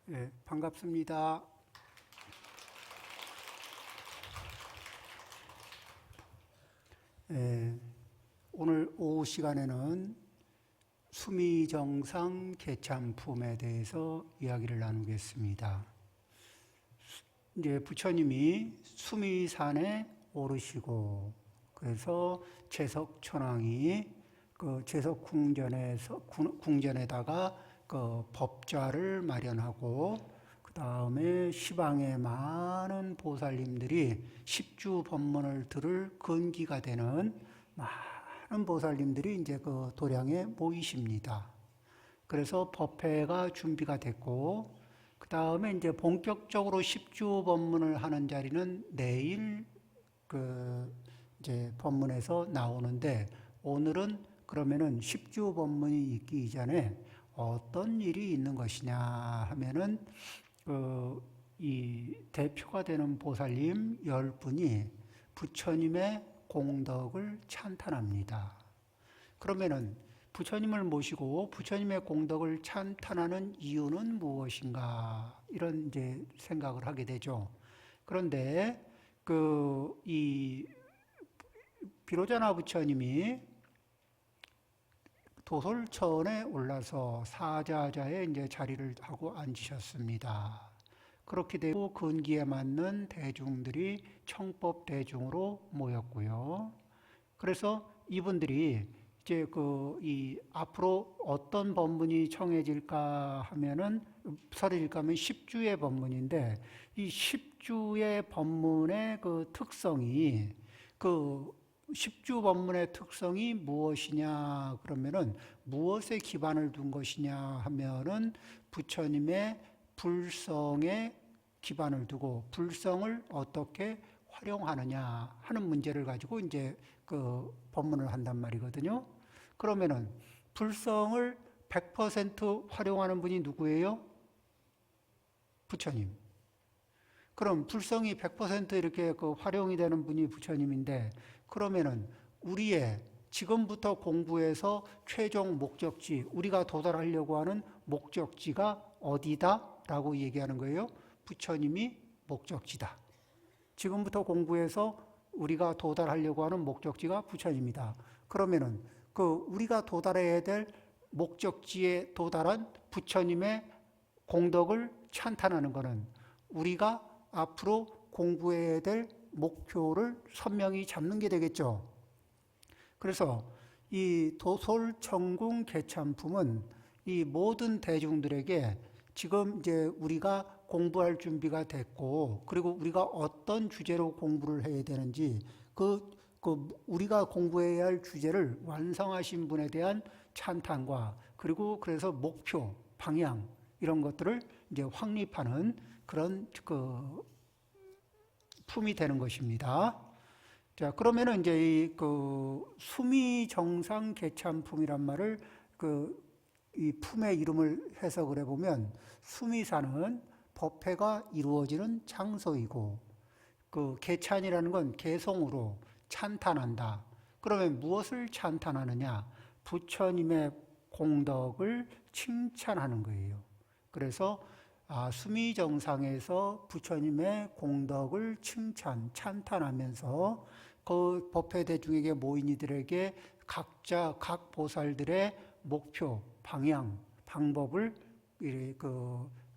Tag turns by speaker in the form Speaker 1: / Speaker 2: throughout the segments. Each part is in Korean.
Speaker 1: 네, 반갑습니다. 네, 오늘 오후 시간에는 수미정상 개참품에 대해서 이야기를 나누겠습니다. 이제 부처님이 수미산에 오르시고, 그래서 제석천왕이 그 제석궁전에다가 그 법좌를 마련하고, 그 다음에 시방의 많은 보살님들이 십주 법문을 들을 근기가 되는 많은 보살님들이 이제 그 도량에 모이십니다. 그래서 법회가 준비가 됐고, 그 다음에 이제 본격적으로 십주 법문을 하는 자리는 내일 이제 법문에서 나오는데, 오늘은 그러면은 십주 법문이 있기 이전에 어떤 일이 있는 것이냐 하면은 이 대표가 되는 보살님 10분이 부처님의 공덕을 찬탄합니다. 그러면은 부처님을 모시고 부처님의 공덕을 찬탄하는 이유는 무엇인가, 이런 이제 생각을 하게 되죠. 그런데 이 비로자나 부처님이 도솔천에 올라서 사자자에 이제 자리를 하고 앉으셨습니다. 그렇게 되고 근기에 맞는 대중들이 청법 대중으로 모였고요. 그래서 이분들이 이제 이 앞으로 어떤 법문이 청해질까 하면은, 설해질까 하면 십주의 법문인데, 이 십주의 법문의 그 특성이, 십주 법문의 특성이 무엇이냐 그러면은, 무엇에 기반을 둔 것이냐 하면은 부처님의 불성에 기반을 두고 불성을 어떻게 활용하느냐 하는 문제를 가지고 이제 그 법문을 한단 말이거든요. 그러면은 불성을 100% 활용하는 분이 누구예요? 부처님. 그럼 불성이 100% 이렇게 활용이 되는 분이 부처님인데, 그러면은 우리의 지금부터 공부해서 최종 목적지, 우리가 도달하려고 하는 목적지가 어디다? 라고 얘기하는 거예요. 부처님이 목적지다. 지금부터 공부해서 우리가 도달하려고 하는 목적지가 부처님이다. 그러면은 우리가 도달해야 될 목적지에 도달한 부처님의 공덕을 찬탄하는 것은 우리가 앞으로 공부해야 될 목표를 선명히 잡는 게 되겠죠. 그래서 이 도솔천궁 개참품은 이 모든 대중들에게 지금 이제 우리가 공부할 준비가 됐고, 그리고 우리가 어떤 주제로 공부를 해야 되는지, 우리가 공부해야 할 주제를 완성하신 분에 대한 찬탄과, 그리고 그래서 목표, 방향, 이런 것들을 이제 확립하는 그런 품이 되는 것입니다. 자, 그러면은 이제 수미정상 개참품이란 말을 이 품의 이름을 해석을 해보면, 수미산은 법회가 이루어지는 장소이고, 개찬이라는 건 개성으로 찬탄한다. 그러면 무엇을 찬탄하느냐? 부처님의 공덕을 칭찬하는 거예요. 그래서 수미정상에서 부처님의 공덕을 찬탄하면서 그 법회 대중에게 모인 이들에게 각자 각 보살들의 목표, 방향, 방법을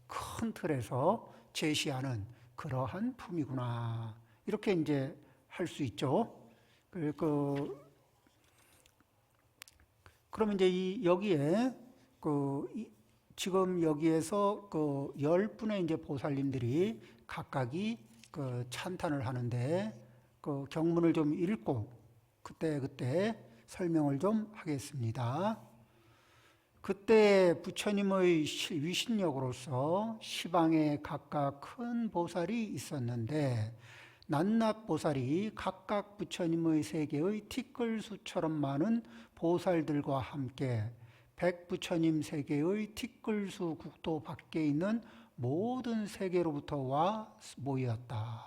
Speaker 1: 큰 틀에서 제시하는 그러한 품이구나, 이렇게 이제 할 수 있죠. 그러면 이제 여기에 지금 여기에서 10분의 이제 보살님들이 각각이 찬탄을 하는데, 경문을 좀 읽고 그때 설명을 좀 하겠습니다. 그때 부처님의 위신력으로서 시방에 각각 큰 보살이 있었는데, 낱낱 보살이 각각 부처님의 세계의 티끌수처럼 많은 보살들과 함께 백부처님 세계의 티끌수 국도 밖에 있는 모든 세계로부터 와 모였다.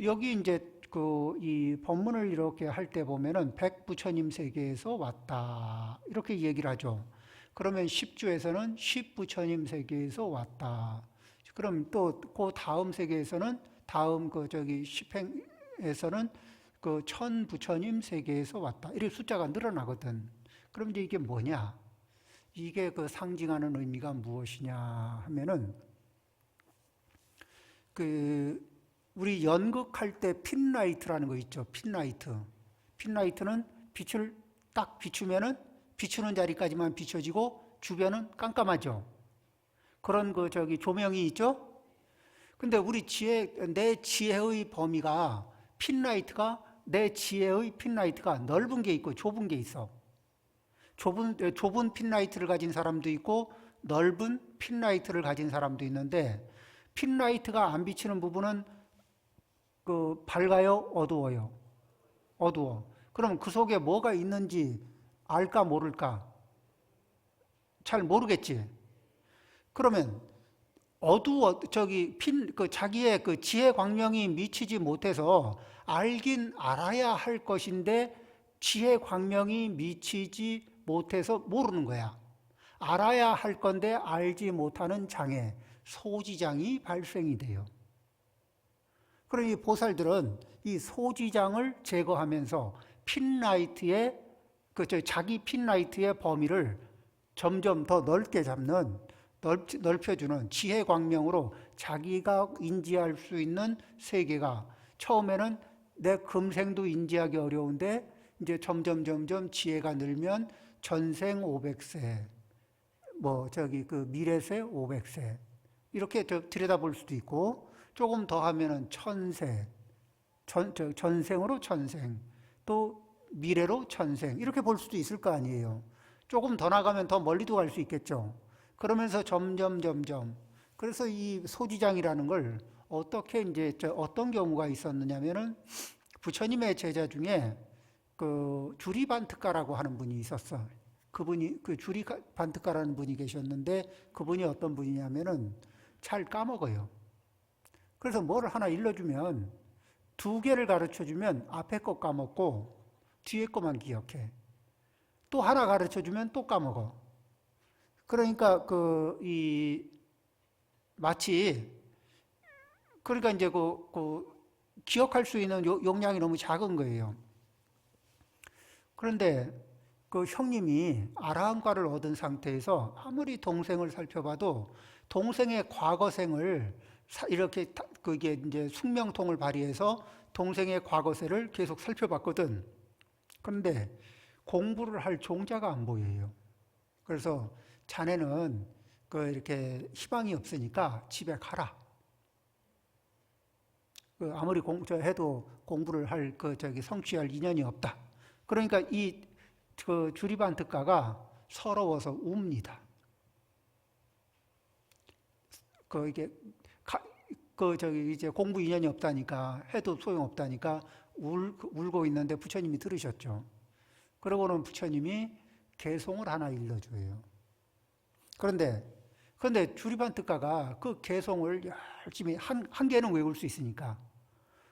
Speaker 1: 여기 이제 이 법문을 이렇게 할 때 보면은 백부처님 세계에서 왔다, 이렇게 얘기를 하죠. 그러면 10주에서는 10부처님 세계에서 왔다. 그럼 또 그 다음 세계에서는 다음 그 저기 10행에서는 그 천부처님 세계에서 왔다. 이렇게 숫자가 늘어나거든. 그럼 이제 이게 뭐냐? 이게 그 상징하는 의미가 무엇이냐 하면은 그 우리 연극할 때 핀라이트라는 거 있죠. 핀라이트. 핀라이트는 빛을 딱 비추면은 비추는 자리까지만 비춰지고 주변은 깜깜하죠. 그런 그 저기 조명이 있죠. 근데 우리 내 지혜의 범위가 내 지혜의 핀라이트가 넓은 게 있고 좁은 게 있어. 좁은 핀라이트를 가진 사람도 있고 넓은 핀라이트를 가진 사람도 있는데 핀라이트가 안 비치는 부분은 그 밝아요? 어두워요? 어두워. 그럼 그 속에 뭐가 있는지 알까 모를까? 잘 모르겠지. 그러면 자기의 그 지혜 광명이 미치지 못해서 알긴 알아야 할 것인데 지혜 광명이 미치지 못해서 모르는 거야. 알아야 할 건데 알지 못하는 장애, 소지장이 발생이 돼요. 그러니 보살들은 이 소지장을 제거하면서 자기 핀라이트의 범위를 점점 더 넓게 잡는, 넓혀주는 지혜 광명으로 자기가 인지할 수 있는 세계가 처음에는 내 금생도 인지하기 어려운데 이제 점점 지혜가 늘면 전생 500세, 그 미래세 500세 이렇게 들여다볼 수도 있고 조금 더 하면은 천세, 전생으로 천생, 또 미래로 천생 이렇게 볼 수도 있을 거 아니에요. 조금 더 나가면 더 멀리도 갈 수 있겠죠. 그러면서 점점 그래서 이 소지장이라는 걸 어떻게 이제 어떤 경우가 있었느냐면은 부처님의 제자 중에 그 주리반트가라고 하는 분이 있었어. 그분이 그 주리반트가라는 분이 계셨는데 그분이 어떤 분이냐면은 잘 까먹어요. 그래서 뭐를 하나 일러주면 2개를 가르쳐주면 앞에 거 까먹고 뒤에 거만 기억해. 또 하나 가르쳐주면 또 까먹어. 그러니까 마치 그러니까 이제 기억할 수 있는 용량이 너무 작은 거예요. 그런데 그 형님이 아라한과를 얻은 상태에서 아무리 동생을 살펴봐도 동생의 과거생을 이렇게 그게 이제 숙명통을 발휘해서 동생의 과거세를 계속 살펴봤거든. 그런데 공부를 할 종자가 안 보여요. 그래서 자네는 이렇게 희망이 없으니까 집에 가라. 아무리 해도 공부를 성취할 인연이 없다. 그러니까 그 주리반트가가 서러워서 웁니다. 이제 공부 인연이 없다니까, 해도 소용없다니까 울고 있는데 부처님이 들으셨죠. 그러고는 부처님이 개송을 하나 일러줘요. 그런데 주리반트가가 그 개송을 열심히 한 개는 외울 수 있으니까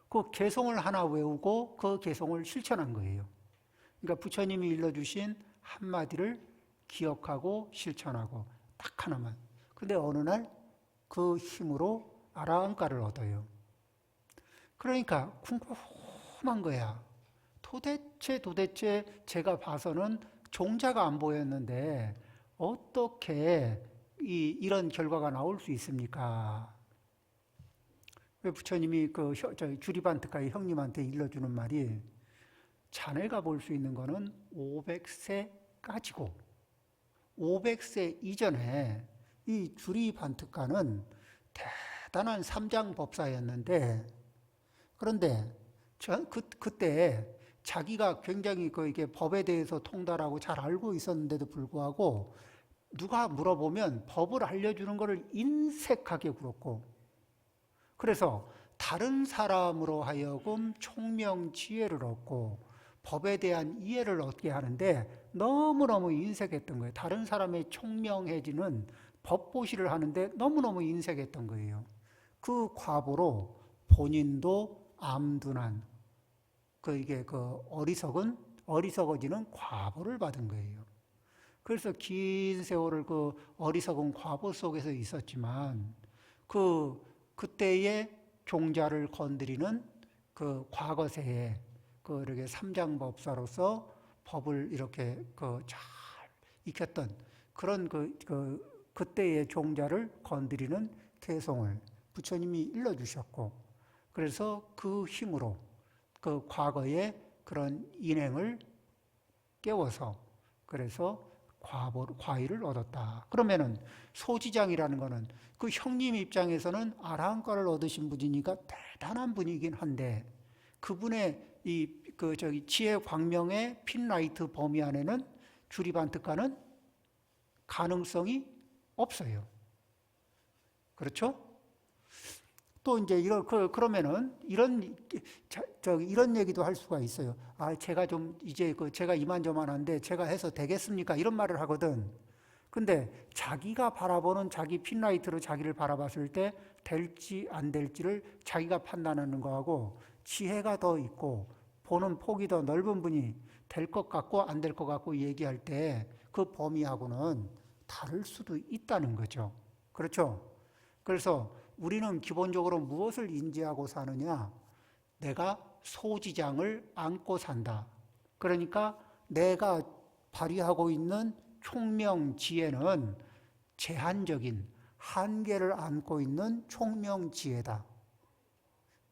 Speaker 1: 그 개송을 하나 외우고 그 개송을 실천한 거예요. 그러니까 부처님이 일러주신 한마디를 기억하고 실천하고 딱 하나만. 근데 어느 날 그 힘으로 아라한가를 얻어요. 그러니까 궁금한 거야. 도대체 제가 봐서는 종자가 안 보였는데 어떻게 이런 결과가 나올 수 있습니까? 왜 부처님이 주리반트가의 형님한테 일러주는 말이 자네가 볼 수 있는 거는 500세까지고 500세 이전에 이 주리반트가는 대단한 삼장법사였는데 그런데 그때 자기가 굉장히 이게 법에 대해서 통달하고 잘 알고 있었는데도 불구하고 누가 물어보면 법을 알려주는 것을 인색하게 굴었고 그래서 다른 사람으로 하여금 총명 지혜를 얻고 법에 대한 이해를 얻게 하는데 너무너무 인색했던 거예요. 다른 사람의 총명해지는 법보시를 하는데 너무너무 인색했던 거예요. 그 과보로 본인도 암둔한 어리석어지는 과보를 받은 거예요. 그래서 긴 세월을 그 어리석은 과보 속에서 있었지만 그때의 종자를 건드리는 그 과거세에 이렇게 삼장법사로서 법을 이렇게 잘 익혔던 그런 그때의 종자를 건드리는 개성을 부처님이 일러주셨고, 그래서 그 힘으로 그 과거의 그런 인행을 깨워서 그래서 과의를 얻었다. 그러면은 소지장이라는 거는 그 형님 입장에서는 아라한과를 얻으신 분이니까 대단한 분이긴 한데, 그분의 지혜 광명의 핀라이트 범위 안에는 주리반특가는 가능성이 없어요. 그렇죠? 또 이제 그러면은 이런 얘기도 할 수가 있어요. 제가 좀 이제 제가 이만저만한데 제가 해서 되겠습니까? 이런 말을 하거든. 근데 자기가 바라보는 자기 핀라이트로 자기를 바라봤을 때 될지 안 될지를 자기가 판단하는 거하고, 지혜가 더 있고 보는 폭이 더 넓은 분이 될 것 같고 안 될 것 같고 얘기할 때 그 범위하고는 다를 수도 있다는 거죠. 그렇죠? 그래서 우리는 기본적으로 무엇을 인지하고 사느냐? 내가 소지장을 안고 산다. 그러니까 내가 발휘하고 있는 총명지혜는 제한적인 한계를 안고 있는 총명지혜다.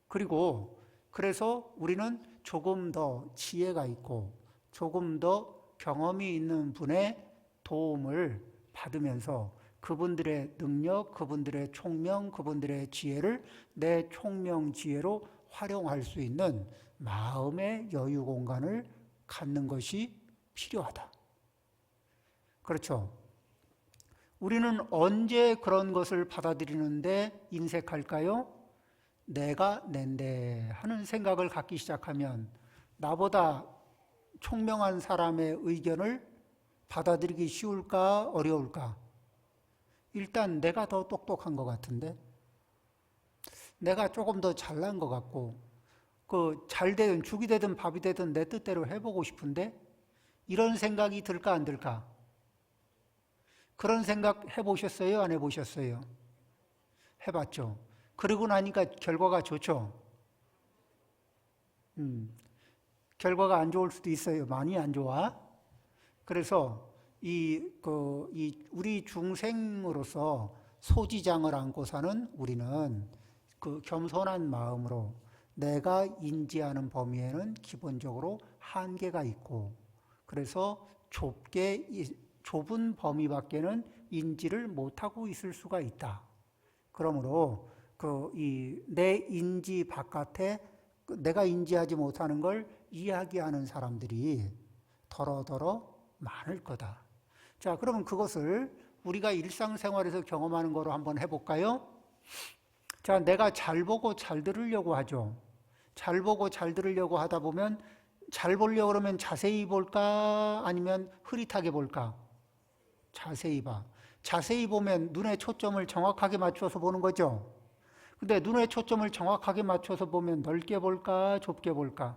Speaker 1: 그리고 그래서 우리는 조금 더 지혜가 있고 조금 더 경험이 있는 분의 도움을 받으면서 그분들의 능력, 그분들의 총명, 그분들의 지혜를 내 총명 지혜로 활용할 수 있는 마음의 여유 공간을 갖는 것이 필요하다. 그렇죠? 우리는 언제 그런 것을 받아들이는데 인색할까요? 내가 낸데 하는 생각을 갖기 시작하면 나보다 총명한 사람의 의견을 받아들이기 쉬울까 어려울까? 일단 내가 더 똑똑한 것 같은데, 내가 조금 더 잘난 것 같고, 잘 되든 죽이 되든 밥이 되든 내 뜻대로 해보고 싶은데, 이런 생각이 들까 안 들까? 그런 생각 해보셨어요? 안 해보셨어요? 해봤죠. 그러고 나니까 결과가 좋죠. 결과가 안 좋을 수도 있어요. 많이 안 좋아. 그래서 우리 중생으로서 소지장을 안고 사는 우리는 그 겸손한 마음으로 내가 인지하는 범위에는 기본적으로 한계가 있고, 그래서 좁은 범위밖에는 인지를 못하고 있을 수가 있다. 그러므로 내 인지 바깥에 내가 인지하지 못하는 걸 이야기하는 사람들이 더러더러 많을 거다. 자, 그러면 그것을 우리가 일상생활에서 경험하는 거로 한번 해볼까요? 자, 내가 잘 보고 잘 들으려고 하죠. 잘 보고 잘 들으려고 하다 보면, 잘 보려고 그러면 자세히 볼까 아니면 흐릿하게 볼까? 자세히 봐. 자세히 보면 눈의 초점을 정확하게 맞춰서 보는 거죠. 근데 눈의 초점을 정확하게 맞춰서 보면 넓게 볼까 좁게 볼까?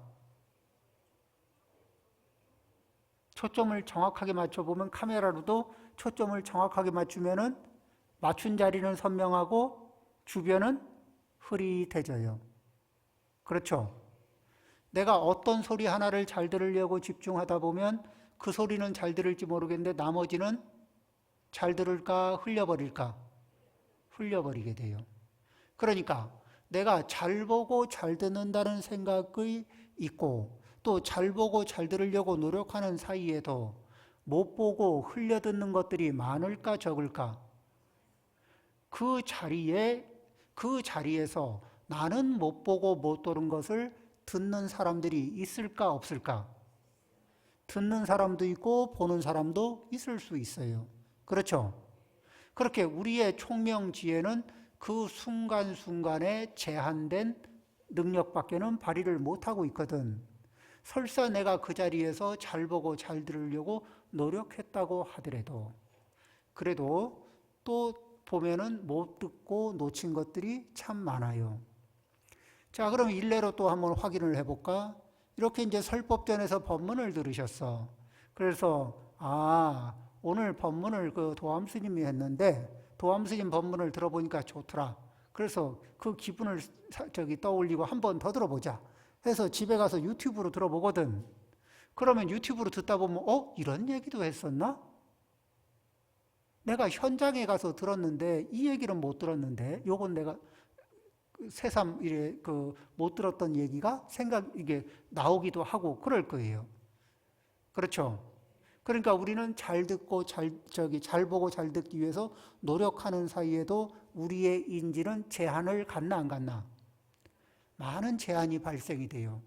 Speaker 1: 초점을 정확하게 맞춰보면, 카메라로도 초점을 정확하게 맞추면은 맞춘 자리는 선명하고 주변은 흐릿해져요. 그렇죠? 내가 어떤 소리 하나를 잘 들으려고 집중하다 보면 그 소리는 잘 들을지 모르겠는데 나머지는 잘 들을까 흘려버릴까? 흘려버리게 돼요. 그러니까 내가 잘 보고 잘 듣는다는 생각이 있고, 또 잘 보고 잘 들으려고 노력하는 사이에도 못 보고 흘려 듣는 것들이 많을까 적을까? 그 자리에서 나는 못 보고 못 들은 것을 듣는 사람들이 있을까 없을까? 듣는 사람도 있고 보는 사람도 있을 수 있어요. 그렇죠? 그렇게 우리의 총명지혜는 그 순간순간에 제한된 능력밖에는 발휘를 못하고 있거든. 설사 내가 그 자리에서 잘 보고 잘 들으려고 노력했다고 하더라도, 그래도 또 보면은 못 듣고 놓친 것들이 참 많아요. 자, 그럼 일례로 또 한번 확인을 해볼까? 이렇게 이제 설법전에서 법문을 들으셨어. 그래서 오늘 법문을 그 도암 스님이 했는데 도암 스님 법문을 들어보니까 좋더라. 그래서 그 기분을 떠올리고 한 번 더 들어보자 해서 집에 가서 유튜브로 들어보거든. 그러면 유튜브로 듣다 보면 이런 얘기도 했었나? 내가 현장에 가서 들었는데 이 얘기는 못 들었는데 요건 내가 새삼 이래 못 들었던 얘기가 이게 나오기도 하고 그럴 거예요. 그렇죠? 그러니까 우리는 잘 듣고 잘 보고 잘 듣기 위해서 노력하는 사이에도 우리의 인지는 제한을 갖나 안 갖나? 많은 제한이 발생이 돼요.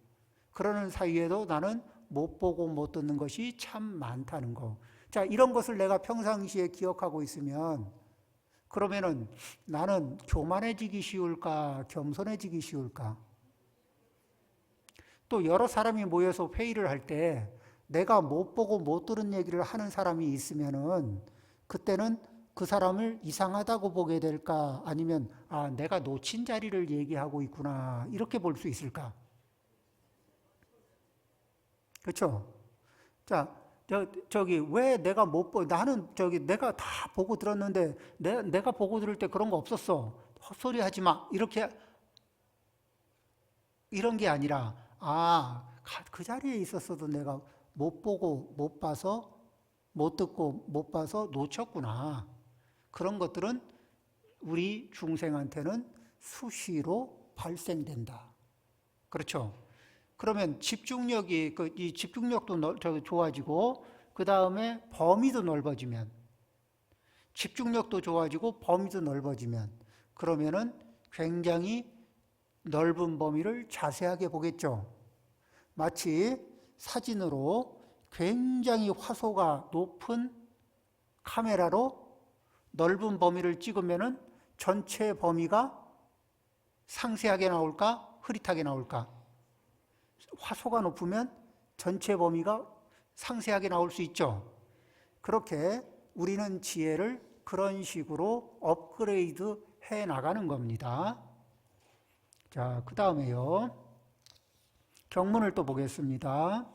Speaker 1: 그러는 사이에도 나는 못 보고 못 듣는 것이 참 많다는 거. 자, 이런 것을 내가 평상시에 기억하고 있으면 그러면은 나는 교만해지기 쉬울까, 겸손해지기 쉬울까? 또 여러 사람이 모여서 회의를 할 때 내가 못 보고 못 들은 얘기를 하는 사람이 있으면은 그때는 그 사람을 이상하다고 보게 될까? 아니면 내가 놓친 자리를 얘기하고 있구나. 이렇게 볼 수 있을까? 그렇죠? 자, 왜 내가 못 나는 내가 다 보고 들었는데 내가 보고 들을 때 그런 거 없었어. 헛소리 하지 마. 이런 게 아니라 그 자리에 있었어도 내가 못 보고 못 봐서 못 듣고 못 봐서 놓쳤구나. 그런 것들은 우리 중생한테는 수시로 발생된다. 그렇죠? 그러면 이 집중력도 좋아지고 그 다음에 범위도 넓어지면 집중력도 좋아지고 범위도 넓어지면 그러면은 굉장히 넓은 범위를 자세하게 보겠죠. 마치 사진으로 굉장히 화소가 높은 카메라로 넓은 범위를 찍으면은 전체 범위가 상세하게 나올까? 흐릿하게 나올까? 화소가 높으면 전체 범위가 상세하게 나올 수 있죠. 그렇게 우리는 지혜를 그런 식으로 업그레이드 해 나가는 겁니다. 자, 그 다음에요. 경문을 또 보겠습니다.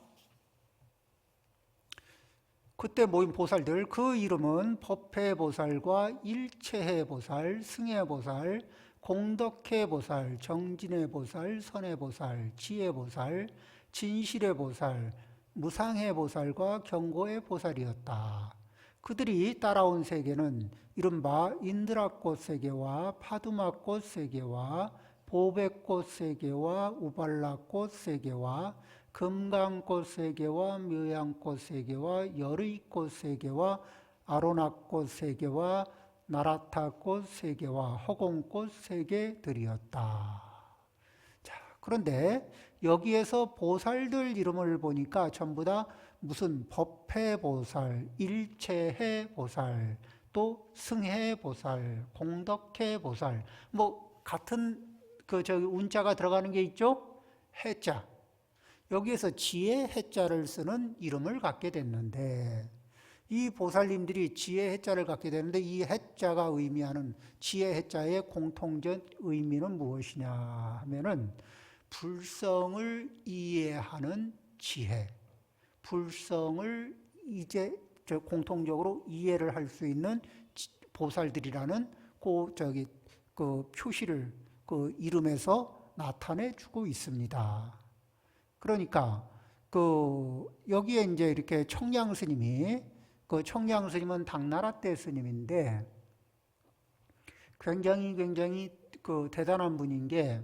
Speaker 1: 그때 모인 보살들, 그 이름은 법회보살과 일체해보살, 승해보살, 공덕해보살, 정진해보살, 선해보살, 지혜보살, 진실해보살, 무상해보살과 경고해보살이었다. 그들이 따라온 세계는 이른바 인드라꽃 세계와 파두마꽃 세계와 보배꽃 세계와 우발라꽃 세계와 금강꽃 세계와 묘양꽃 세계와 열의꽃 세계와 아로나꽃 세계와 나라타꽃 세계와 허공꽃 세계들이었다. 자, 그런데 여기에서 보살들 이름을 보니까 전부 다 무슨 법회보살, 일체해보살, 또 승해보살, 공덕해보살, 같은 운자가 들어가는 게 있죠? 해자. 여기에서 지혜 해자를 쓰는 이름을 갖게 됐는데 이 보살님들이 지혜 해자를 갖게 되는데 이 해자가 의미하는 지혜 해자의 공통적 의미는 무엇이냐 하면은 불성을 이해하는 지혜, 불성을 이제 공통적으로 이해를 할 수 있는 보살들이라는 그 표시를 그 이름에서 나타내 주고 있습니다. 그러니까 여기에 이제 이렇게 청량 스님이 청량 스님은 당나라 때 스님인데 굉장히 대단한 분인 게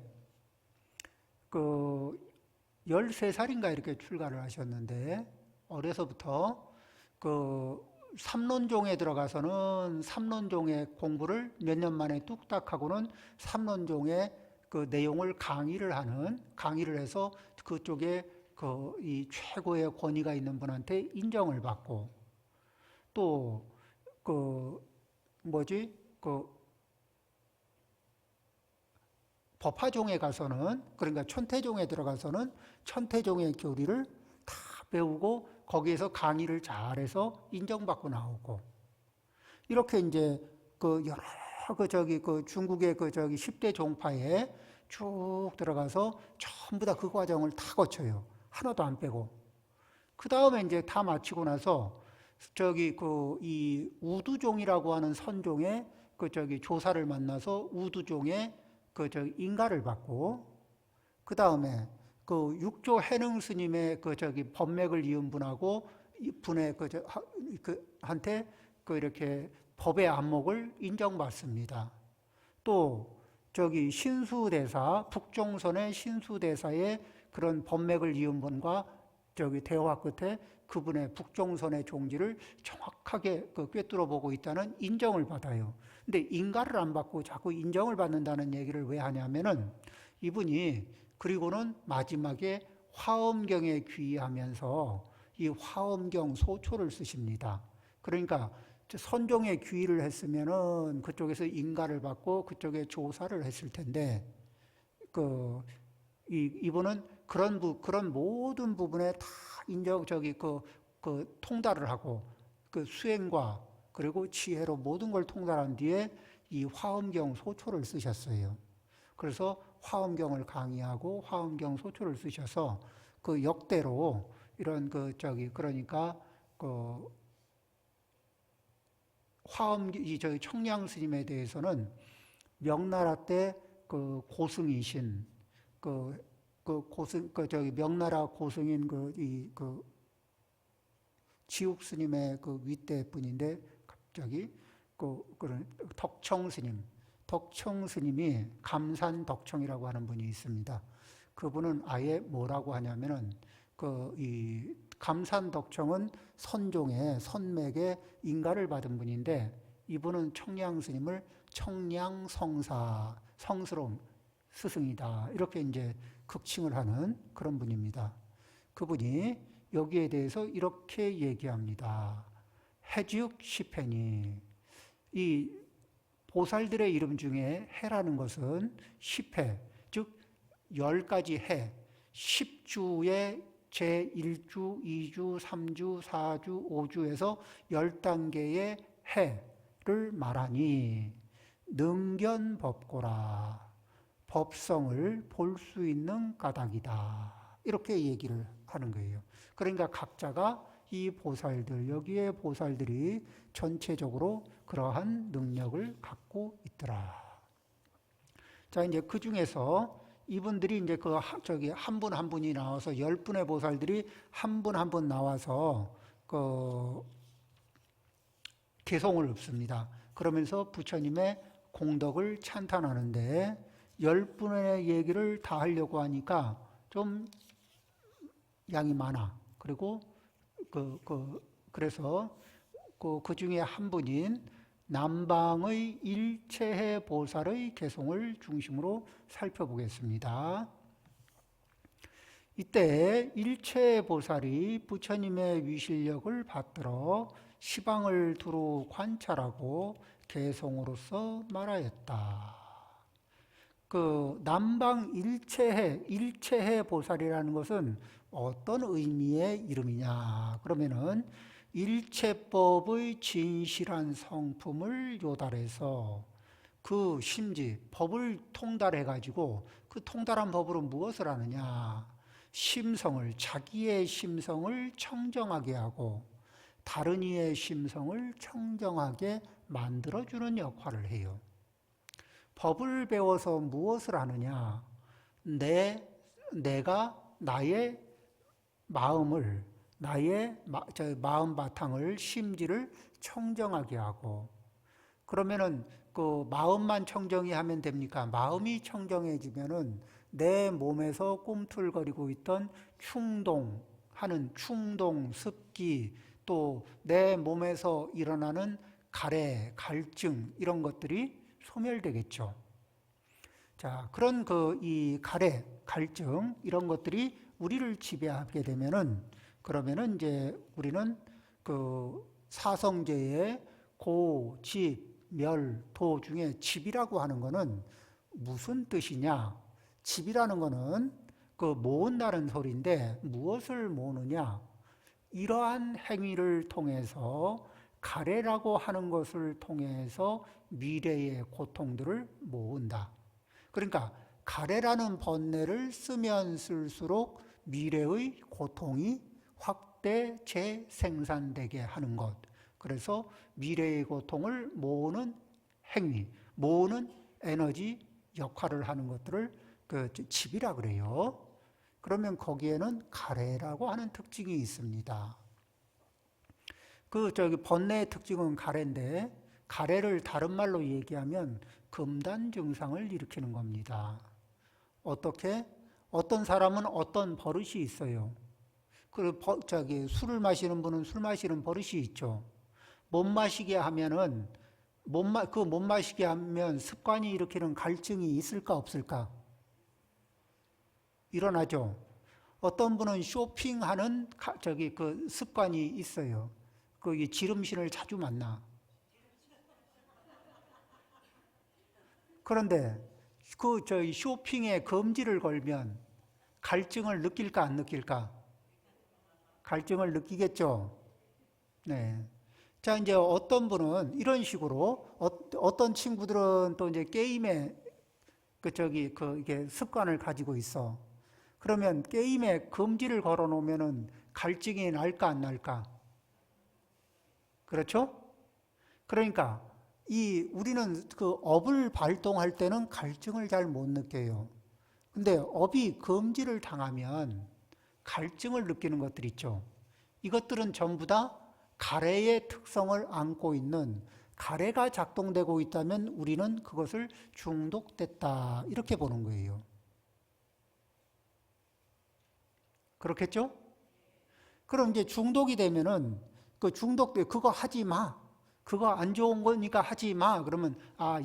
Speaker 1: 13살인가 이렇게 출가를 하셨는데 어려서부터 삼론종에 들어가서는 삼론종의 공부를 몇 년 만에 뚝딱 하고는 삼론종의 그 내용을 강의를 해서 그쪽에 이 최고의 권위가 있는 분한테 인정을 받고 또 법화종에 가서는 그러니까 천태종에 들어가서는 천태종의 교리를 다 배우고 거기에서 강의를 잘해서 인정받고 나오고 이렇게 이제 여러 중국의 10대 종파에 쭉 들어가서 전부 다 그 과정을 다 거쳐요. 하나도 안 빼고. 그 다음에 이제 다 마치고 나서 저기 이 우두종이라고 하는 선종의 조사를 만나서 우두종의 인가를 받고, 그 다음에 육조 해능 스님의 법맥을 이은 분하고 분의 한테 이렇게 법의 안목을 인정받습니다. 또 신수대사, 북종선의 신수대사의 그런 법맥을 이은 분과 대화 끝에 그분의 북종선의 종지를 정확하게 꿰뚫어 보고 있다는 인정을 받아요. 근데 인가를 안 받고 자꾸 인정을 받는다는 얘기를 왜 하냐면은, 이분이 그리고는 마지막에 화엄경에 귀의하면서 이 화엄경 소초를 쓰십니다. 그러니까 선종에 귀의를 했으면은 그쪽에서 인가를 받고 그쪽에 조사를 했을 텐데, 이분은 그런 모든 부분에 다 통달을 하고, 수행과 그리고 지혜로 모든 걸 통달한 뒤에 이 화엄경 소초를 쓰셨어요. 그래서 화엄경을 강의하고 화엄경 소초를 쓰셔서 역대로 이런 그러니까 청량 스님에 대해서는 명나라 때 고승이신 명나라 고승인 지욱 스님의 윗대 분인데, 갑자기 그런 덕청 스님이 감산 덕청이라고 하는 분이 있습니다. 그분은 아예 뭐라고 하냐면은 이 감산 덕청은 선종의 선맥의 인가를 받은 분인데, 이분은 청량 스님을 청량성사, 성스러운 스승이다, 이렇게 이제 극칭을 하는 그런 분입니다. 그분이 여기에 대해서 이렇게 얘기합니다. 해즉 시패니, 이 보살들의 이름 중에 해라는 것은 10해, 즉 10가지 해, 10주의 제1주, 2주, 3주, 4주, 5주에서 10단계의 해를 말하니 능견법고라, 법성을 볼 수 있는 까닭이다, 이렇게 얘기를 하는 거예요. 그러니까 각자가 이 보살들, 여기에 보살들이 전체적으로 그러한 능력을 갖고 있더라. 자, 이제 그 중에서 이분들이 이제 한 분 한 분이 나와서 10분의 보살들이 한 분 한 분 나와서 개송을 읊습니다. 그러면서 부처님의 공덕을 찬탄하는데, 10분의 얘기를 다 하려고 하니까 좀 양이 많아. 그리고 그래서 그 중에 한 분인 남방의 일체해 보살의 개송을 중심으로 살펴보겠습니다. 이때 일체해 보살이 부처님의 위실력을 받들어 시방을 두루 관찰하고 개송으로서 말하였다. 남방 일체해 보살이라는 것은 어떤 의미의 이름이냐? 그러면은 일체법의 진실한 성품을 요달해서 그 심지, 법을 통달해가지고 그 통달한 법으로 무엇을 하느냐? 심성을, 자기의 심성을 청정하게 하고 다른 이의 심성을 청정하게 만들어주는 역할을 해요. 법을 배워서 무엇을 하느냐? 내가 나의 마음을, 나의 마음 바탕을, 심지를 청정하게 하고, 그러면은 마음만 청정히 하면 됩니까? 마음이 청정해지면은 내 몸에서 꿈틀거리고 있던 충동, 습기, 또 내 몸에서 일어나는 가래, 갈증, 이런 것들이 소멸되겠죠. 자, 그런 이 가래, 갈증, 이런 것들이 우리를 지배하게 되면은, 그러면은 이제 우리는 사성제의 고, 집, 멸, 도 중에 집이라고 하는 거는 무슨 뜻이냐? 집이라는 거는 모은다는 소리인데, 무엇을 모으느냐? 이러한 행위를 통해서, 가래라고 하는 것을 통해서 미래의 고통들을 모은다. 그러니까 가래라는 번뇌를 쓰면 쓸수록 미래의 고통이 확대 재생산되게 하는 것. 그래서 미래의 고통을 모으는 행위, 모으는 에너지 역할을 하는 것들을 그 칩이라 그래요. 그러면 거기에는 가래라고 하는 특징이 있습니다. 번뇌의 특징은 가래인데, 가래를 다른 말로 얘기하면 금단 증상을 일으키는 겁니다. 어떻게? 어떤 사람은 어떤 버릇이 있어요. 술을 마시는 분은 술 마시는 버릇이 있죠. 못 마시게 하면은, 못 마시게 하면 습관이 일으키는 갈증이 있을까, 없을까? 일어나죠. 어떤 분은 쇼핑하는 습관이 있어요. 지름신을 자주 만나. 그런데 쇼핑에 금지를 걸면 갈증을 느낄까 안 느낄까? 갈증을 느끼겠죠. 네. 자, 이제 어떤 분은 이런 식으로 어떤 친구들은 또 이제 게임에 이게 습관을 가지고 있어. 그러면 게임에 금지를 걸어 놓으면은 갈증이 날까 안 날까? 그렇죠? 그러니까 우리는 업을 발동할 때는 갈증을 잘 못 느껴요. 근데 업이 금지를 당하면 갈증을 느끼는 것들 있죠. 이것들은 전부 다 가래의 특성을 안고 있는, 가래가 작동되고 있다면 우리는 그것을 중독됐다 이렇게 보는 거예요. 그렇겠죠? 그럼 이제 중독이 되면은 그거 하지 마. 그거 안 좋은 거니까 하지 마. 그러면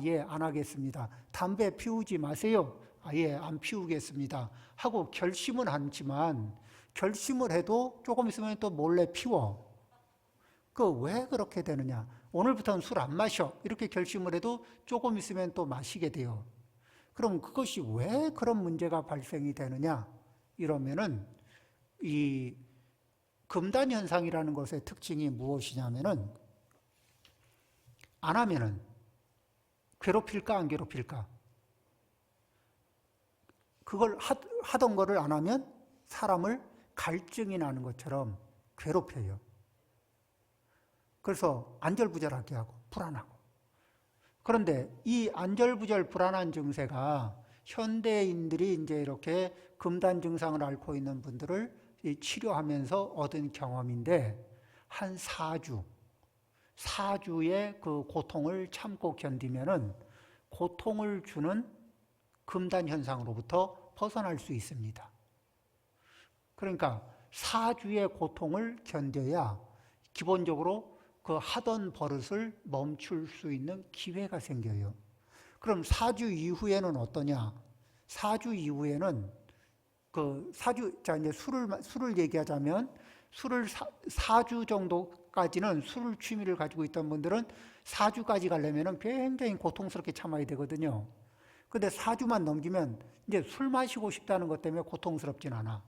Speaker 1: 예, 안 하겠습니다. 담배 피우지 마세요. 예, 안 피우겠습니다. 하고 결심은 하지만 결심을 해도 조금 있으면 또 몰래 피워. 왜 그렇게 되느냐? 오늘부터는 술 안 마셔. 이렇게 결심을 해도 조금 있으면 또 마시게 돼요. 그럼 그것이 왜 그런 문제가 발생이 되느냐? 이러면은 이 금단 현상이라는 것의 특징이 무엇이냐면은 안 하면은 괴롭힐까 안 괴롭힐까? 그걸 하던 거를 안 하면 사람을 갈증이 나는 것처럼 괴롭혀요. 그래서 안절부절하게 하고 불안하고. 그런데 이 안절부절 불안한 증세가 현대인들이 이제 이렇게 금단 증상을 앓고 있는 분들을 치료하면서 얻은 경험인데 한 4주의 그 고통을 참고 견디면은 고통을 주는 금단 현상으로부터 벗어날 수 있습니다. 그러니까 4주의 고통을 견뎌야 기본적으로 하던 버릇을 멈출 수 있는 기회가 생겨요. 그럼 4주 이후에는 어떠냐? 4주 이후에는 이제 술을 얘기하자면 4주 정도까지는 술 취미를 가지고 있던 분들은 4주까지 가려면 굉장히 고통스럽게 참아야 되거든요. 근데 4주만 넘기면 이제 술 마시고 싶다는 것 때문에 고통스럽진 않아.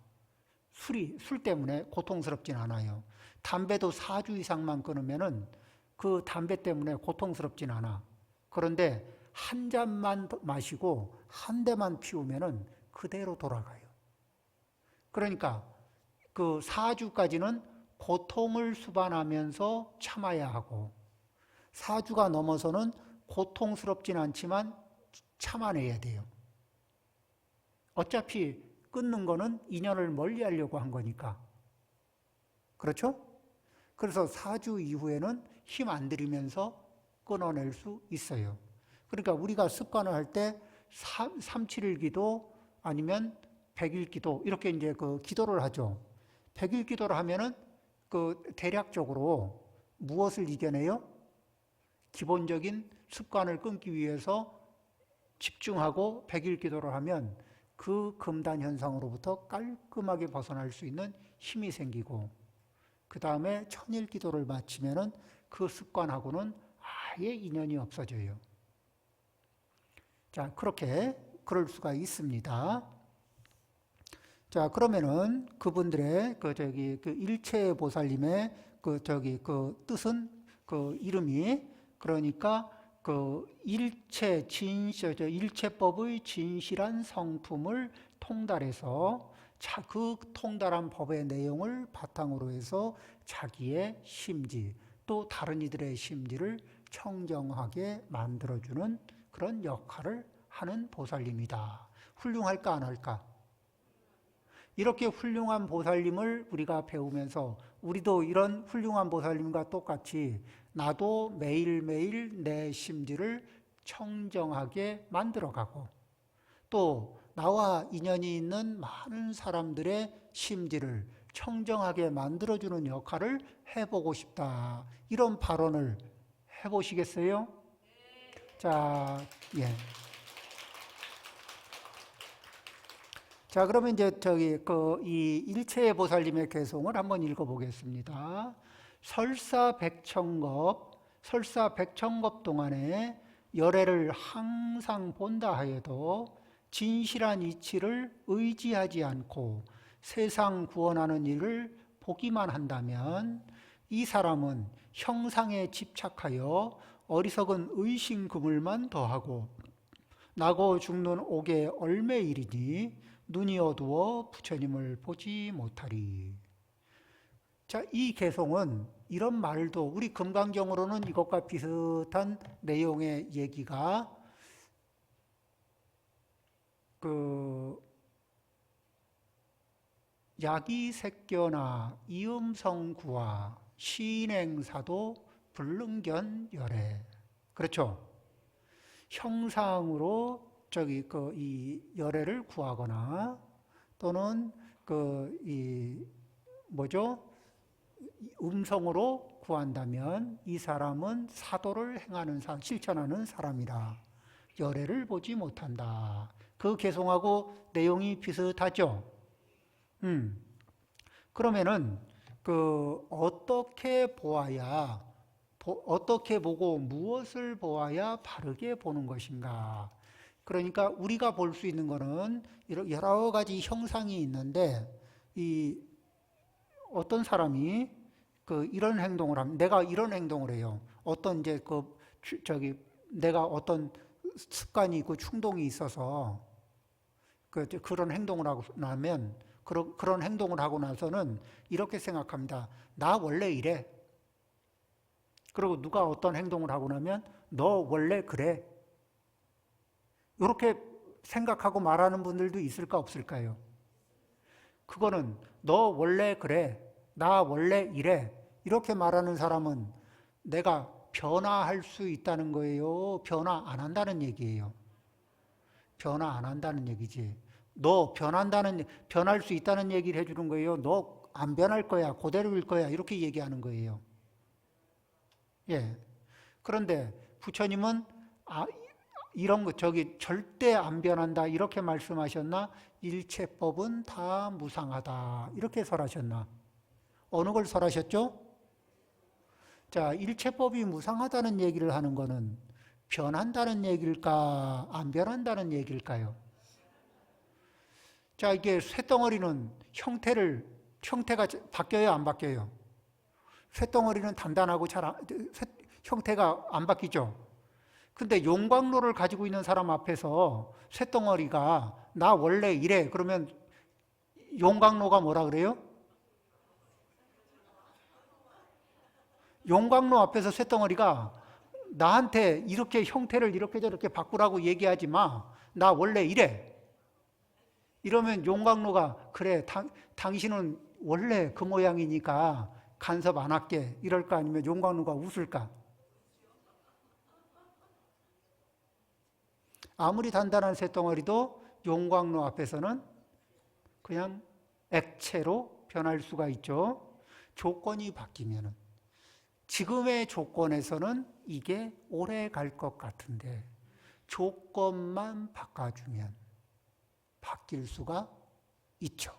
Speaker 1: 술 때문에 고통스럽진 않아요. 담배도 4주 이상만 끊으면은 그 담배 때문에 고통스럽진 않아. 그런데 한 잔만 마시고 한 대만 피우면은 그대로 돌아가요. 그러니까 4주까지는 고통을 수반하면서 참아야 하고 4주가 넘어서는 고통스럽진 않지만 참아내야 돼요. 어차피 끊는 거는 인연을 멀리 하려고 한 거니까. 그렇죠? 그래서 4주 이후에는 힘 안 들이면서 끊어낼 수 있어요. 그러니까 우리가 습관을 할 때 3-7일 기도 아니면 100일 기도 이렇게 이제 기도를 하죠. 100일 기도를 하면은 대략적으로 무엇을 이겨내요? 기본적인 습관을 끊기 위해서 집중하고 100일 기도를 하면 그 금단 현상으로부터 깔끔하게 벗어날 수 있는 힘이 생기고 그 다음에 1000일 기도를 마치면은 그 습관하고는 아예 인연이 없어져요. 자, 그럴 수가 있습니다. 자, 그러면은 그분들의 일체 보살님의 뜻은 이름이 그러니까 일체법의 진실한 성품을 통달해서 그 통달한 법의 내용을 바탕으로 해서 자기의 심지, 또 다른 이들의 심지를 청정하게 만들어주는 그런 역할을 하는 보살님이다. 훌륭할까 안 할까? 이렇게 훌륭한 보살님을 우리가 배우면서 우리도 이런 훌륭한 보살님과 똑같이 나도 매일매일 내 심지를 청정하게 만들어가고 또 나와 인연이 있는 많은 사람들의 심지를 청정하게 만들어주는 역할을 해보고 싶다. 이런 발언을 해보시겠어요? 자, 예. 자, 그러면 이제 이 일체의 보살님의 개송을 한번 읽어보겠습니다. 설사백천겁 동안에 열애를 항상 본다 하여도 진실한 이치를 의지하지 않고 세상 구원하는 일을 보기만 한다면 이 사람은 형상에 집착하여 어리석은 의심 그물만 더하고 나고 죽는 옥에 얼매이리니 눈이 어두워 부처님을 보지 못하리. 자, 이 개송은 이런 말도 우리 금강경으로는 이것과 비슷한 내용의 얘기가 야기색견나 이음성구와 신행사도 불능견 열애. 그렇죠? 형상으로 이 열애를 구하거나 또는 음성으로 구한다면 이 사람은 사도를 행하는 실천하는 사람이라 열애를 보지 못한다. 그 개송하고 내용이 비슷하죠. 그러면은 어떻게 보아야 어떻게 보고 무엇을 보아야 바르게 보는 것인가? 그러니까 우리가 볼 수 있는 것은 여러 가지 형상이 있는데 이 어떤 사람이 이런 행동을 하면 내가 이런 행동을 해요. 어떤 이제 내가 어떤 습관이 있고 충동이 있어서 그런 행동을 하고 나면 그런 행동을 하고 나서는 이렇게 생각합니다. 나 원래 이래. 그리고 누가 어떤 행동을 하고 나면 너 원래 그래. 이렇게 생각하고 말하는 분들도 있을까 없을까요? 그거는 너 원래 그래. 나 원래 이래. 이렇게 말하는 사람은 내가 변화할 수 있다는 거예요? 변화 안 한다는 얘기예요? 변화 안 한다는 얘기지. 너 변할 수 있다는 얘기를 해주는 거예요? 너 안 변할 거야. 그대로일 거야. 이렇게 얘기하는 거예요. 예. 그런데 부처님은 이런 거 절대 안 변한다 이렇게 말씀하셨나? 일체법은 다 무상하다 이렇게 설하셨나? 어느 걸 설하셨죠? 자, 일체법이 무상하다는 얘기를 하는 거는 변한다는 얘기일까? 안 변한다는 얘기일까요? 자, 이게 쇳덩어리는 형태가 바뀌어요, 안 바뀌어요? 쇳덩어리는 단단하고 형태가 안 바뀌죠? 근데 용광로를 가지고 있는 사람 앞에서 쇳덩어리가 나 원래 이래. 그러면 용광로가 뭐라 그래요? 용광로 앞에서 쇳덩어리가 나한테 이렇게 형태를 이렇게 저렇게 바꾸라고 얘기하지 마. 나 원래 이래. 이러면 용광로가 그래 당신은 원래 그 모양이니까 간섭 안 할게 이럴까? 아니면 용광로가 웃을까? 아무리 단단한 쇳덩어리도 용광로 앞에서는 그냥 액체로 변할 수가 있죠. 조건이 바뀌면은. 지금의 조건에서는 이게 오래 갈 것 같은데 조건만 바꿔주면 바뀔 수가 있죠.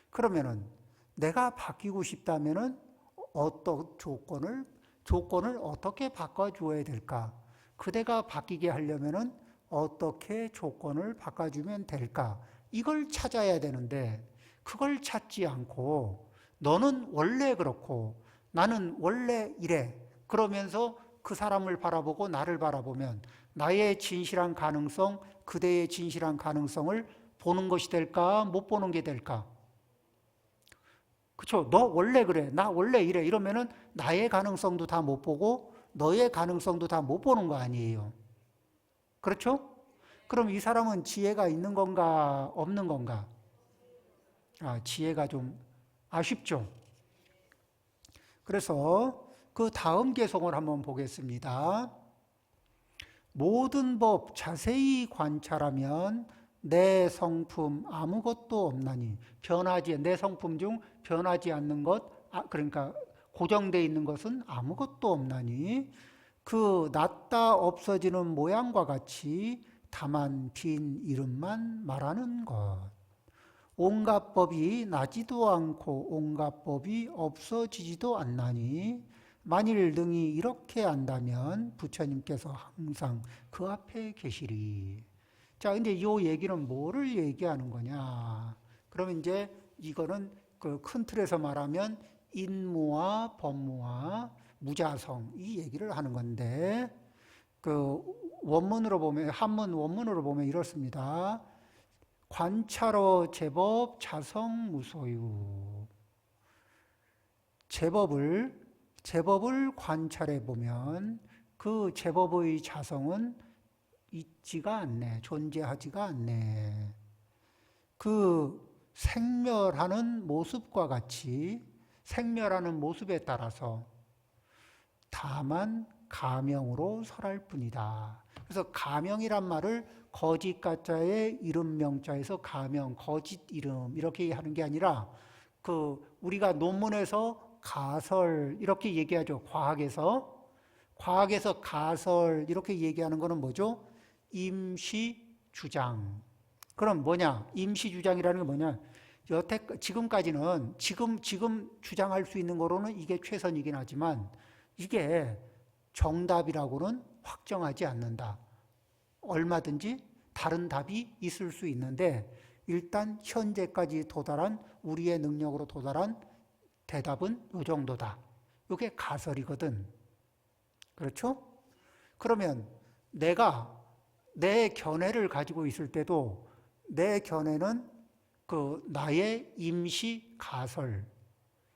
Speaker 1: 그러면은 내가 바뀌고 싶다면은 어떤 조건을 어떻게 바꿔줘야 될까? 그대가 바뀌게 하려면은 어떻게 조건을 바꿔주면 될까? 이걸 찾아야 되는데 그걸 찾지 않고 너는 원래 그렇고 나는 원래 이래. 그러면서 그 사람을 바라보고 나를 바라보면 나의 진실한 가능성, 그대의 진실한 가능성을 보는 것이 될까? 못 보는 게 될까? 그렇죠? 너 원래 그래. 나 원래 이래. 이러면은 나의 가능성도 다 못 보고 너의 가능성도 다 못 보는 거 아니에요. 그렇죠? 그럼 이 사람은 지혜가 있는 건가, 없는 건가? 지혜가 좀 아쉽죠. 그래서 그 다음 개송을 한번 보겠습니다. 모든 법 자세히 관찰하면 내 성품 아무것도 없나니 내 성품 중 변하지 않는 것, 그러니까 고정되어 있는 것은 아무것도 없나니 그 났다 없어지는 모양과 같이 다만 빈 이름만 말하는 것. 온갖 법이 나지도 않고 온갖 법이 없어지지도 않나니 만일 능히 이렇게 안다면 부처님께서 항상 그 앞에 계시리. 자, 이제 이 얘기는 뭐를 얘기하는 거냐? 그러면 이제 이거는 그 큰 틀에서 말하면 인무와 법무와 무자성 이 얘기를 하는 건데 그 원문으로 보면 한문 원문으로 보면 이렇습니다. 관찰어 제법 자성무소유. 제법을 관찰해 보면 그 제법의 자성은 있지가 않네. 존재하지가 않네. 그 생멸하는 모습과 같이 생멸하는 모습에 따라서 다만 가명으로 설할 뿐이다. 그래서 가명이란 말을 거짓 가짜의 이름 명자에서 가명, 거짓 이름 이렇게 하는 게 아니라 그 우리가 논문에서 가설 이렇게 얘기하죠. 과학에서 가설 이렇게 얘기하는 거는 뭐죠? 임시 주장. 그럼 뭐냐? 임시 주장이라는 게 뭐냐? 지금까지는 지금 주장할 수 있는 거로는 이게 최선이긴 하지만 이게 정답이라고는 확정하지 않는다. 얼마든지 다른 답이 있을 수 있는데 일단 현재까지 우리의 능력으로 도달한 대답은 이 정도다. 이게 가설이거든. 그렇죠? 그러면 내가 내 견해를 가지고 있을 때도 내 견해는 그 나의 임시 가설,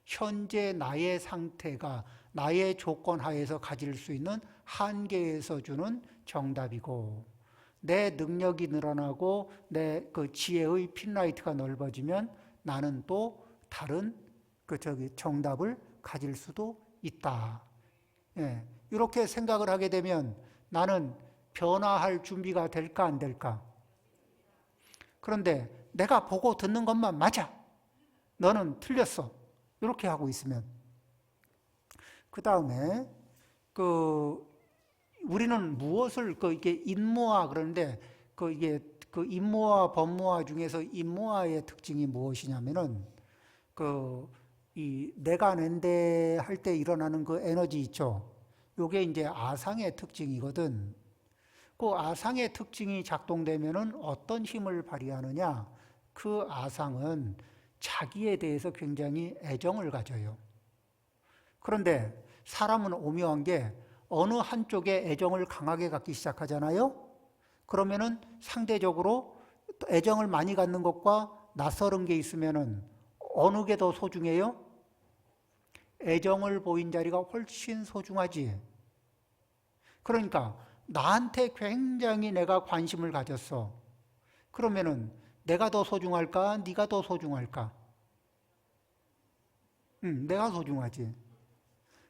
Speaker 1: 현재 나의 상태가 나의 조건 하에서 가질 수 있는 한계에서 주는 정답이고 내 능력이 늘어나고 내 그 지혜의 핀라이트가 넓어지면 나는 또 다른 정답을 가질 수도 있다. 예, 이렇게 생각을 하게 되면 나는 변화할 준비가 될까 안 될까? 그런데 내가 보고 듣는 것만 맞아. 너는 틀렸어. 이렇게 하고 있으면 그 다음에 우리는 무엇을 이게 인무화 그러는데 이게 인무화 법무화 중에서 인무화의 특징이 무엇이냐면은 이 내가 낸데 할 때 일어나는 그 에너지 있죠. 요게 이제 아상의 특징이거든. 그 아상의 특징이 작동되면은 어떤 힘을 발휘하느냐? 그 아상은 자기에 대해서 굉장히 애정을 가져요. 그런데 사람은 오묘한 게 어느 한쪽에 애정을 강하게 갖기 시작하잖아요. 그러면은 상대적으로 애정을 많이 갖는 것과 낯설은 게 있으면은 어느 게 더 소중해요? 애정을 보인 자리가 훨씬 소중하지. 그러니까 나한테 굉장히 내가 관심을 가졌어. 그러면은 내가 더 소중할까? 네가 더 소중할까? 내가 소중하지.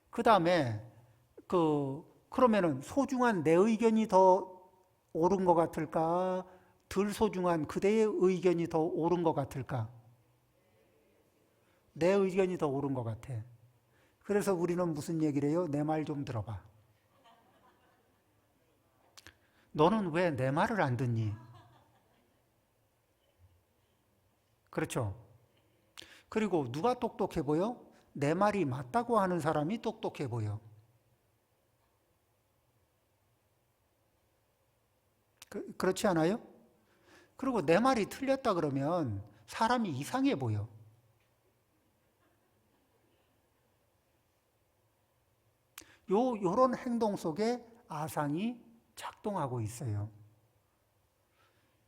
Speaker 1: 그 다음에 그러면은 소중한 내 의견이 더 옳은 것 같을까? 덜 소중한 그대의 의견이 더 옳은 것 같을까? 내 의견이 더 옳은 것 같아. 그래서 우리는 무슨 얘기를 해요? 내 말 좀 들어봐. 너는 왜 내 말을 안 듣니? 그렇죠? 그리고 누가 똑똑해 보여? 내 말이 맞다고 하는 사람이 똑똑해 보여. 그렇지 않아요? 그리고 내 말이 틀렸다 그러면 사람이 이상해 보여. 요런 행동 속에 아상이 작동하고 있어요.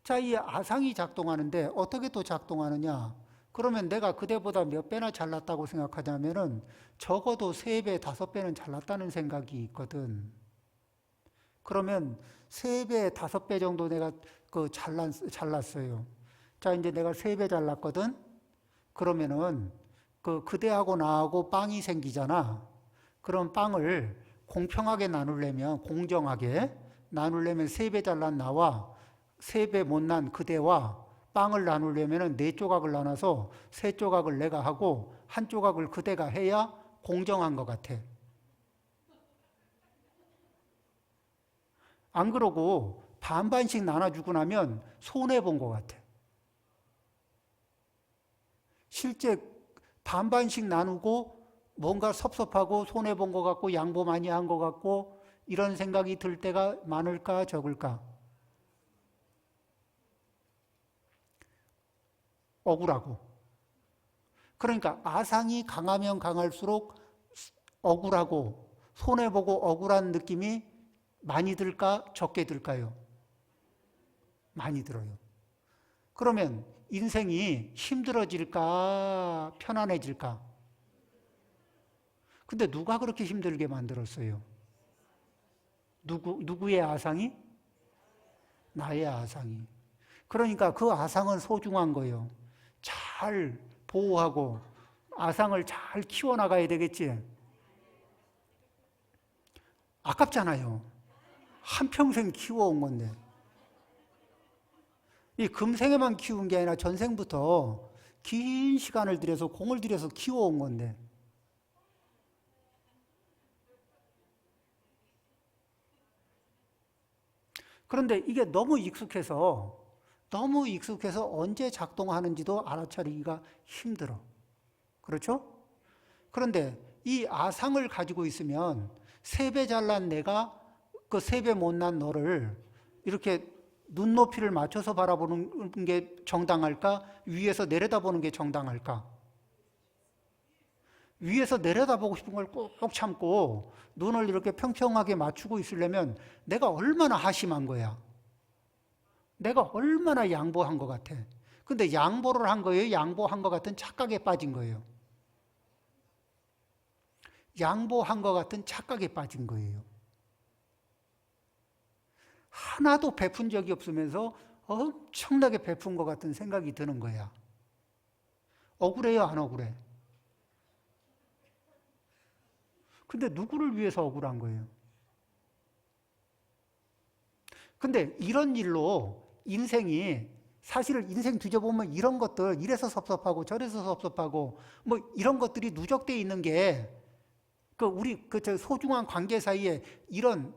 Speaker 1: 자, 이 아상이 작동하는데 어떻게 또 작동하느냐? 그러면 내가 그대보다 몇 배나 잘났다고 생각하냐면은 적어도 3배, 5배는 잘났다는 생각이 있거든. 그러면 3배, 5배 정도 내가 잘났어요. 자, 이제 내가 3배 잘났거든? 그러면은 그대하고 나하고 빵이 생기잖아. 그럼 빵을 공평하게 나누려면, 공정하게 나누려면 3배 잘난 나와 3배 못난 그대와 빵을 나누려면 4조각을 나눠서 3조각을 내가 하고 1조각을 그대가 해야 공정한 것 같아. 안 그러고 반반씩 나눠주고 나면 손해본 것 같아. 실제 반반씩 나누고 뭔가 섭섭하고 손해본 것 같고 양보 많이 한 것 같고 이런 생각이 들 때가 많을까 적을까? 억울하고. 그러니까 아상이 강하면 강할수록 억울하고 손해보고 억울한 느낌이 많이 들까 적게 들까요? 많이 들어요. 그러면 인생이 힘들어질까 편안해질까? 근데 누가 그렇게 힘들게 만들었어요? 누구의 아상이? 나의 아상이. 그러니까 그 아상은 소중한 거예요. 잘 보호하고 아상을 잘 키워나가야 되겠지. 아깝잖아요. 한평생 키워온 건데. 이 금생에만 키운 게 아니라 전생부터 긴 시간을 들여서 공을 들여서 키워온 건데. 그런데 이게 너무 익숙해서 언제 작동하는지도 알아차리기가 힘들어. 그렇죠? 그런데 이 아상을 가지고 있으면 3배 잘난 내가 그 3배 못난 너를 이렇게 눈높이를 맞춰서 바라보는 게 정당할까? 위에서 내려다보는 게 정당할까? 위에서 내려다보고 싶은 걸 꼭 참고 눈을 이렇게 평평하게 맞추고 있으려면 내가 얼마나 하심한 거야. 내가 얼마나 양보한 것 같아. 근데 양보를 한 거예요? 양보한 것 같은 착각에 빠진 거예요. 양보한 것 같은 착각에 빠진 거예요. 하나도 베푼 적이 없으면서 엄청나게 베푼 것 같은 생각이 드는 거야. 억울해요, 안 억울해? 근데 누구를 위해서 억울한 거예요? 근데 이런 일로 인생이 사실은 인생 뒤져보면 이런 것들 이래서 섭섭하고 저래서 섭섭하고 뭐 이런 것들이 누적되어 있는 게 우리 저 소중한 관계 사이에 이런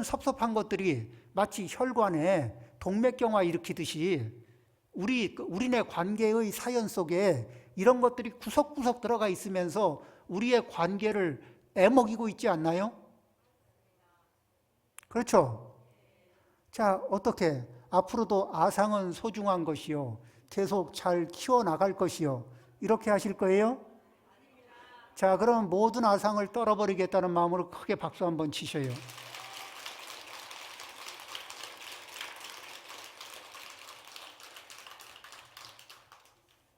Speaker 1: 섭섭한 것들이 마치 혈관에 동맥경화 일으키듯이 우리네 관계의 사연 속에 이런 것들이 구석구석 들어가 있으면서 우리의 관계를 애먹이고 있지 않나요? 그렇죠? 자, 어떻게? 앞으로도 아상은 소중한 것이요. 계속 잘 키워나갈 것이요. 이렇게 하실 거예요? 자, 그럼 모든 아상을 떨어버리겠다는 마음으로 크게 박수 한번 치셔요.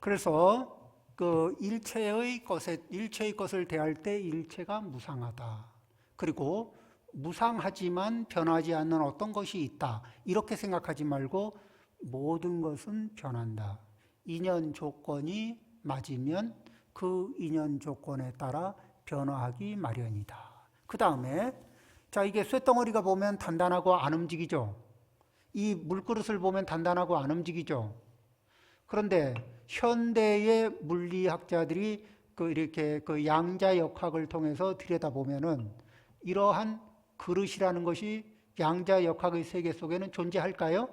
Speaker 1: 그래서 일체의 것을 대할 때 일체가 무상하다. 그리고 무상하지만 변하지 않는 어떤 것이 있다. 이렇게 생각하지 말고 모든 것은 변한다. 인연 조건이 맞으면 그 인연 조건에 따라 변화하기 마련이다. 그 다음에 자, 이게 쇳덩어리가 보면 단단하고 안 움직이죠. 이 물그릇을 보면 단단하고 안 움직이죠. 그런데 현대의 물리학자들이 이렇게 양자역학을 통해서 들여다보면은 이러한 그릇이라는 것이 양자역학의 세계 속에는 존재할까요?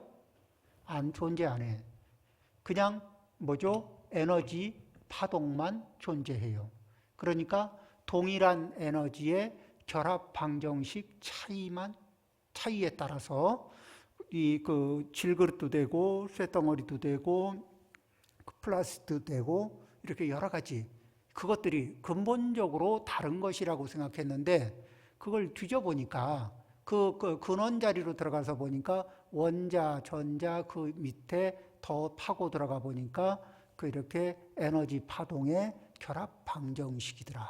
Speaker 1: 존재 안 해. 그냥 뭐죠? 에너지 파동만 존재해요. 그러니까 동일한 에너지의 결합 방정식 차이에 따라서 질그릇도 되고 쇳덩어리도 되고 플라스틱도 되고 이렇게 여러 가지 그것들이 근본적으로 다른 것이라고 생각했는데 그걸 뒤져보니까 그 근원 자리로 들어가서 보니까 원자, 전자 그 밑에 더 파고 들어가 보니까 그 이렇게 에너지 파동의 결합 방정식이더라.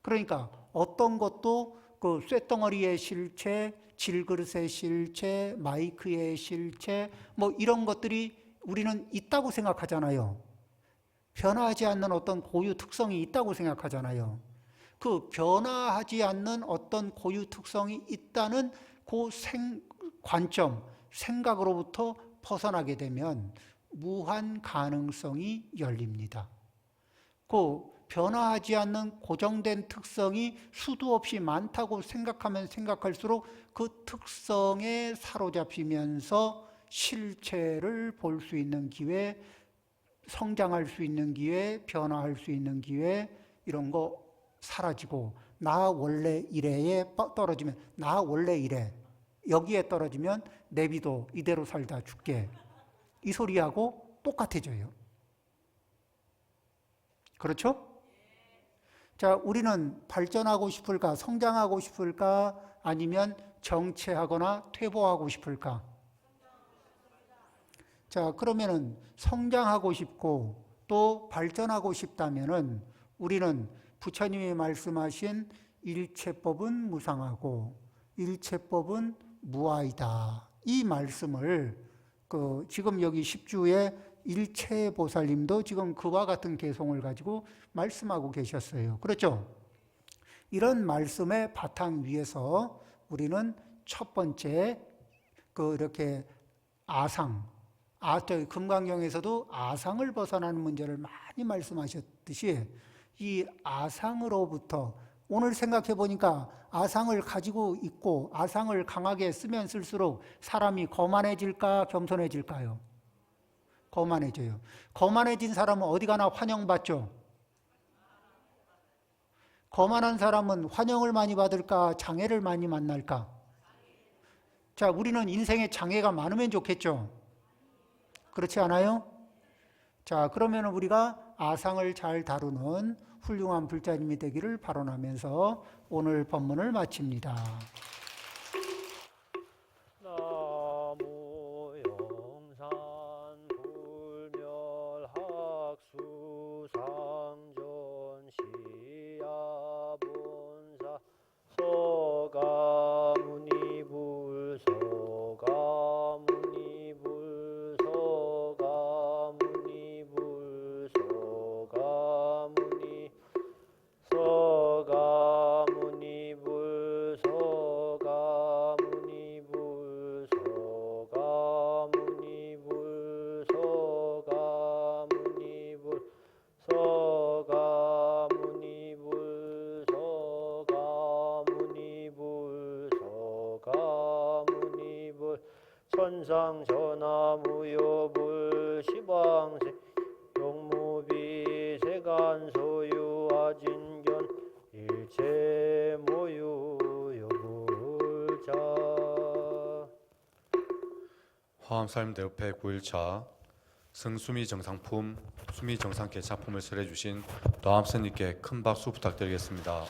Speaker 1: 그러니까 어떤 것도 그 쇳덩어리의 실체, 질그릇의 실체, 마이크의 실체 뭐 이런 것들이 우리는 있다고 생각하잖아요. 변화하지 않는 어떤 고유 특성이 있다고 생각하잖아요. 그 변화하지 않는 어떤 고유 특성이 있다는 그 관점, 생각으로부터 벗어나게 되면 무한 가능성이 열립니다. 그 변화하지 않는 고정된 특성이 수도 없이 많다고 생각하면 생각할수록 그 특성에 사로잡히면서 실체를 볼 수 있는 기회, 성장할 수 있는 기회, 변화할 수 있는 기회 이런 거 사라지고 나 원래 이래에 떨어지면 나 원래 이래 여기에 떨어지면 내비도 이대로 살다 죽게 이 소리하고 똑같아져요. 그렇죠? 자, 우리는 발전하고 싶을까? 성장하고 싶을까? 아니면 정체하거나 퇴보하고 싶을까? 자, 그러면은 성장하고 싶고 또 발전하고 싶다면은 우리는 부처님이 말씀하신 일체법은 무상하고 일체법은 무아이다. 이 말씀을 지금 여기 10주에 일체보살님도 지금 그와 같은 개성을 가지고 말씀하고 계셨어요. 그렇죠? 이런 말씀의 바탕 위에서 우리는 첫 번째 이렇게 저희 금강경에서도 아상을 벗어나는 문제를 많이 말씀하셨듯이 이 아상으로부터 오늘 생각해 보니까 아상을 가지고 있고 아상을 강하게 쓰면 쓸수록 사람이 거만해질까 겸손해질까요? 거만해져요. 거만해진 사람은 어디 가나 환영받죠? 거만한 사람은 환영을 많이 받을까 장애를 많이 만날까? 자, 우리는 인생에 장애가 많으면 좋겠죠? 그렇지 않아요? 자, 그러면 우리가 아상을 잘 다루는 훌륭한 불자님이 되기를 발언하면서 오늘 법문을 마칩니다.
Speaker 2: 나무 영산 불멸학수 상존 시야본사 소가무니불 소가무니불 소가무니불 소가무니 소가무니불 소가무니불 소가무니불 소가무니불 소가무니불 소가무니불 소가무니불 천상전하무효불 시방세 용무비 세간소유아진견 일체모유여불자.
Speaker 3: 화엄살림 대협회 9일차 성수미 정상품, 수미 정상께 작품을 설해주신 노암선님께 큰 박수 부탁드리겠습니다.